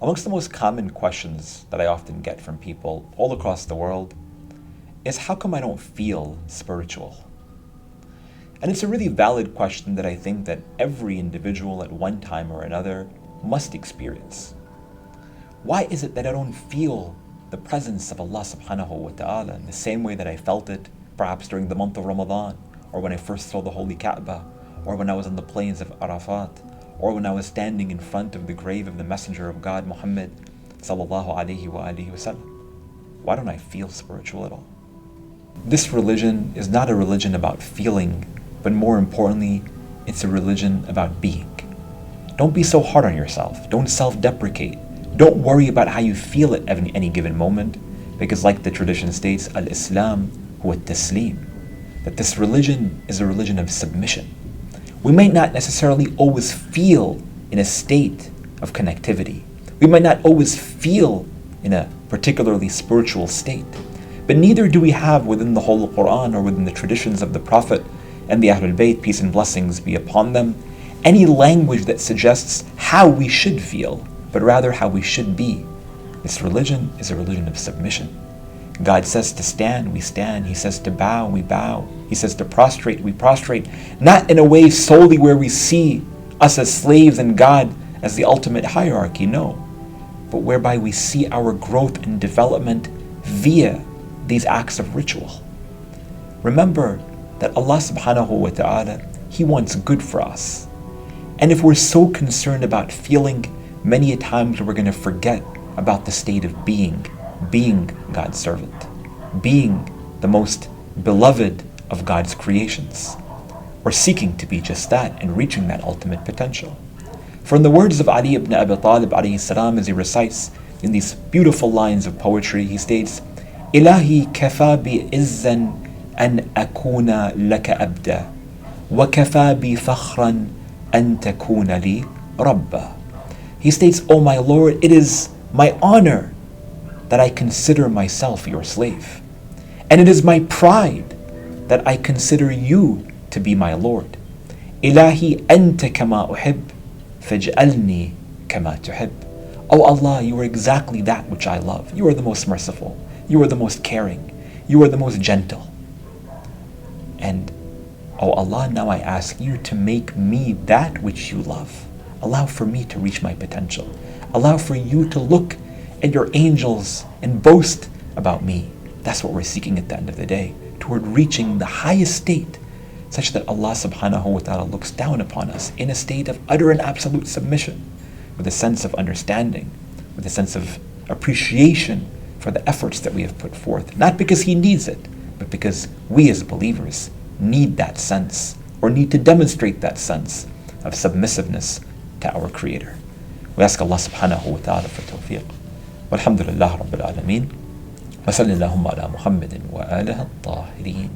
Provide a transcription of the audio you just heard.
Amongst the most common questions that I often get from people all across the world is, how come I don't feel spiritual? And it's a really valid question that I think that every individual at one time or another must experience. Why is it that I don't feel the presence of Allah subhanahu wa ta'ala in the same way that I felt it perhaps during the month of Ramadan, or when I first saw the Holy Kaaba, or when I was on the plains of Arafat, or when I was standing in front of the grave of the Messenger of God, Muhammad sallallahu alayhi wa alihi wasallam? Why don't I feel spiritual at all? This religion is not a religion about feeling, but more importantly, it's a religion about being. Don't be so hard on yourself. Don't self-deprecate. Don't worry about how you feel at any given moment, because like the tradition states, al-Islam huwa at-taslim, that this religion is a religion of submission. We might not necessarily always feel in a state of connectivity. We might not always feel in a particularly spiritual state, but neither do we have within the whole Quran or within the traditions of the Prophet and the Ahlul Bayt, peace and blessings be upon them, any language that suggests how we should feel, but rather how we should be. This religion is a religion of submission. God says to stand, we stand. He says to bow, we bow. He says to prostrate, we prostrate. Not in a way solely where we see us as slaves and God as the ultimate hierarchy, no. But whereby we see our growth and development via these acts of ritual. Remember that Allah subhanahu wa ta'ala, He wants good for us. And if we're so concerned about feeling, many a times we're going to forget about the state of being God's servant, being the most beloved of God's creations, or seeking to be just that and reaching that ultimate potential. For in the words of Ali ibn Abi Talib alayhi salam, as he recites in these beautiful lines of poetry, he states, Ilahi kafa bi izzan an akuna laka abda, wa kafa bi fakhran an takuna li rabba. He states, O my Lord, it is my honor that I consider myself your slave. And it is my pride that I consider you to be my Lord. Ilahi anta kama uhib, faj'alni kama tuhib. O Allah, you are exactly that which I love. You are the most merciful. You are the most caring. You are the most gentle. And, O Allah, now I ask you to make me that which you love. Allow for me to reach my potential. Allow for you to look at your angels and boast about me. That's what we're seeking at the end of the day, toward reaching the highest state, such that Allah subhanahu wa ta'ala looks down upon us in a state of utter and absolute submission, with a sense of understanding, with a sense of appreciation for the efforts that we have put forth, not because He needs it, but because we as believers need that sense, or need to demonstrate that sense of submissiveness to our Creator. We ask Allah subhanahu wa ta'ala for tawfiq. والحمد لله رب العالمين وصلى اللهم على محمد وآله الطاهرين.